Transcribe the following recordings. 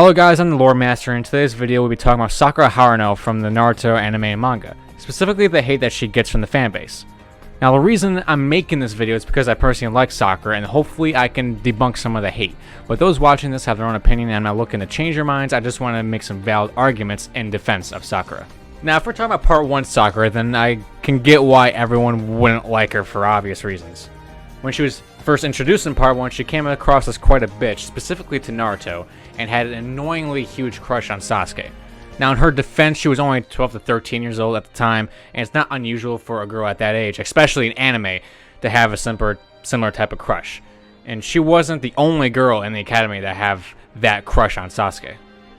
Hello guys, I'm the Lore Master, and in today's video we'll be talking about Sakura Haruno from the Naruto anime and manga, specifically the hate that she gets from the fanbase. Now the reason I'm making this video is because I personally like Sakura, and hopefully I can debunk some of the hate. But those watching this have their own opinion, and I'm not looking to change their minds. I just want to make some valid arguments in defense of Sakura. Now if we're talking about part 1 Sakura, then I can get why everyone wouldn't like her for obvious reasons. When she was first introduced in part 1, she came across as quite a bitch, specifically to Naruto, and had an annoyingly huge crush on Sasuke. Now in her defense, she was only 12 to 13 years old at the time, and it's not unusual for a girl at that age, especially in anime, to have a similar type of crush. And she wasn't the only girl in the academy to have that crush on Sasuke.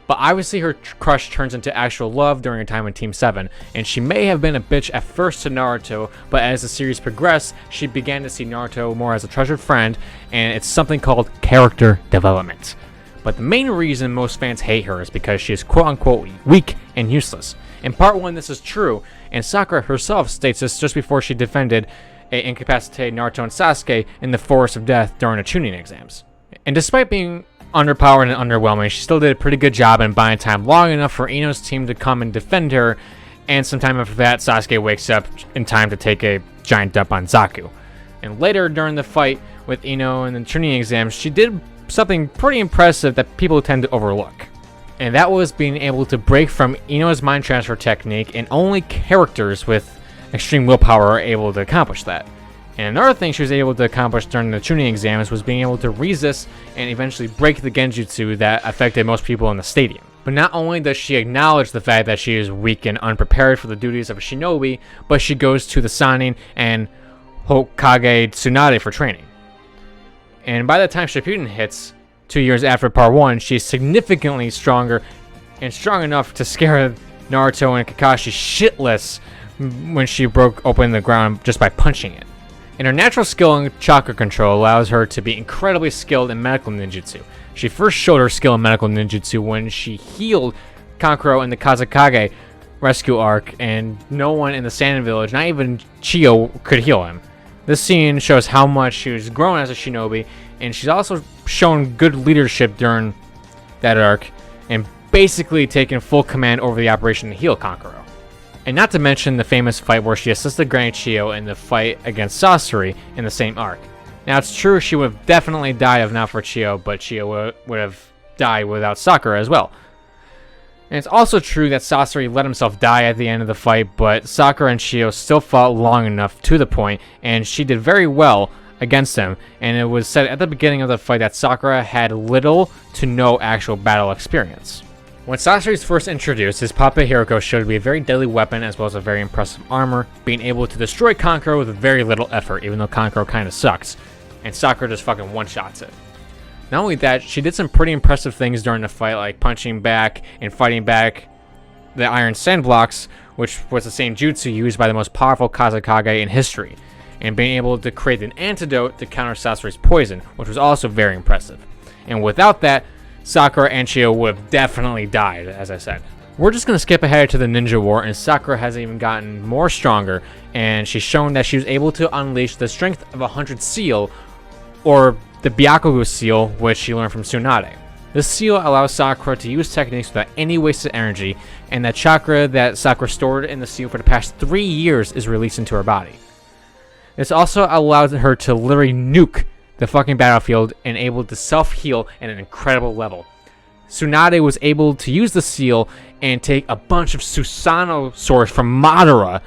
But obviously her crush turns into actual love during her time in Team 7, and she may have been a bitch at first to Naruto, but as the series progressed, she began to see Naruto more as a treasured friend, and it's something called character development. But the main reason most fans hate her is because she is quote-unquote weak and useless. In part 1 this is true, and Sakura herself states this just before she defended a incapacitated Naruto and Sasuke in the Forest of Death during the Chunin exams. And despite being underpowered and underwhelming, she still did a pretty good job in buying time long enough for Ino's team to come and defend her, and sometime after that Sasuke wakes up in time to take a giant dump on Zaku. And later during the fight with Ino in the Chunin exams, she did something pretty impressive that people tend to overlook. And that was being able to break from Ino's mind transfer technique, and only characters with extreme willpower are able to accomplish that. And another thing she was able to accomplish during the Chunin exams was being able to resist and eventually break the genjutsu that affected most people in the stadium. But not only does she acknowledge the fact that she is weak and unprepared for the duties of a shinobi, but she goes to the Sannin and Hokage Tsunade for training. And by the time Shippuden hits, 2 years after part 1, she's significantly stronger and strong enough to scare Naruto and Kakashi shitless when she broke open the ground just by punching it. And her natural skill in chakra control allows her to be incredibly skilled in medical ninjutsu. She first showed her skill in medical ninjutsu when she healed Kankuro in the Kazekage rescue arc, and no one in the Sannin village, not even Chiyo, could heal him. This scene shows how much she was grown as a shinobi, and she's also shown good leadership during that arc, and basically taken full command over the operation to heal Kankuro. And not to mention the famous fight where she assisted Granny Chiyo in the fight against Sasori in the same arc. Now it's true she would have definitely died if not for Chiyo, but Chiyo would have died without Sakura as well. And it's also true that Sasori let himself die at the end of the fight, but Sakura and Chiyo still fought long enough to the point, and she did very well against him. And it was said at the beginning of the fight that Sakura had little to no actual battle experience. When Sasori was first introduced, his puppet Hiroko showed to be a very deadly weapon as well as a very impressive armor, being able to destroy Kankuro with very little effort, even though Kankuro kinda sucks, and Sakura just fucking one-shots it. Not only that, she did some pretty impressive things during the fight, like punching back and fighting back the iron sand blocks, which was the same jutsu used by the most powerful Kazekage in history, and being able to create an antidote to counter Sasori's poison, which was also very impressive. And without that, Sakura and Chiyo would have definitely died, as I said. We're just going to skip ahead to the Ninja War, and Sakura has even gotten more stronger, and she's shown that she was able to unleash the strength of 100 seal, or the Byakugo seal, which she learned from Tsunade. This seal allows Sakura to use techniques without any wasted energy, and that chakra that Sakura stored in the seal for the past 3 years is released into her body. This also allows her to literally nuke the fucking battlefield and able to self-heal at an incredible level. Tsunade was able to use the seal and take a bunch of Susanoo swords from Madara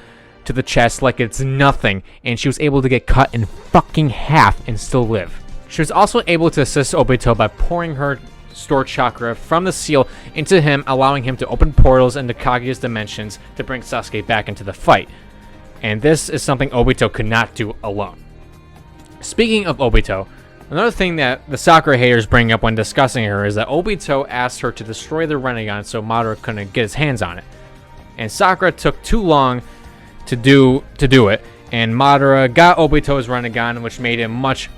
to the chest like it's nothing, and she was able to get cut in fucking half and still live. She was also able to assist Obito by pouring her stored chakra from the seal into him, allowing him to open portals into Kaguya's dimensions to bring Sasuke back into the fight. And this is something Obito could not do alone. Speaking of Obito, another thing that the Sakura haters bring up when discussing her is that Obito asked her to destroy the Rinnegan so Madara couldn't get his hands on it. And Sakura took too long to do it, and Madara got Obito's Rinnegan, which made him much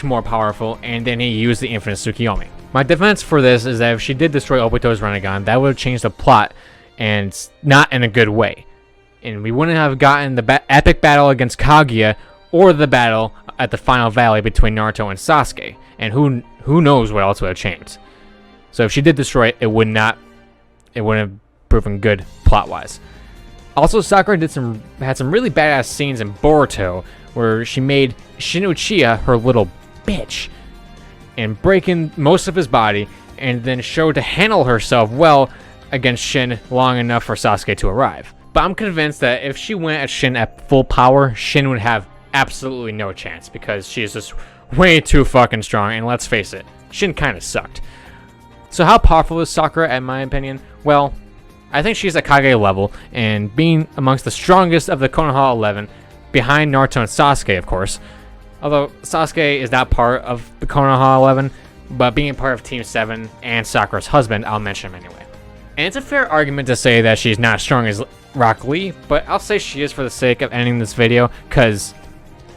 more powerful, and then he used the Infinite Tsukiyomi. My defense for this is that if she did destroy Obito's Rinnegan, that would have changed the plot, and not in a good way. And we wouldn't have gotten the epic battle against Kaguya, or the battle at the final valley between Naruto and Sasuke, and who knows what else would have changed. So if she did destroy it, it wouldn't have proven good plot-wise. Also, Sakura had some really badass scenes in Boruto where she made Shin Uchiha her little bitch and breaking most of his body, and then showed to handle herself well against Shin long enough for Sasuke to arrive. But I'm convinced that if she went at Shin at full power, Shin would have absolutely no chance because she is just way too fucking strong, and let's face it, Shin kind of sucked. So how powerful is Sakura in my opinion? Well, I think she's at Kage level, and being amongst the strongest of the Konoha 11, behind Naruto and Sasuke of course. Although Sasuke is not part of the Konoha 11, but being part of Team 7 and Sakura's husband, I'll mention him anyway. And it's a fair argument to say that she's not as strong as Rock Lee, but I'll say she is for the sake of ending this video, because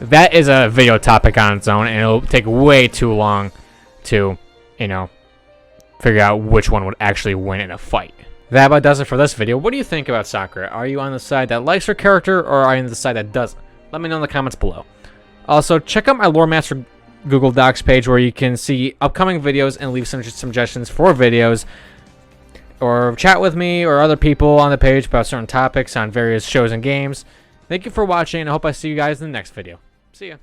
that is a video topic on its own, and it'll take way too long to, figure out which one would actually win in a fight. That about does it for this video. What do you think about Sakura? Are you on the side that likes her character, or are you on the side that doesn't? Let me know in the comments below. Also, check out my Lore Master Google Docs page where you can see upcoming videos and leave some suggestions for videos, or chat with me or other people on the page about certain topics on various shows and games. Thank you for watching, and I hope I see you guys in the next video. See ya.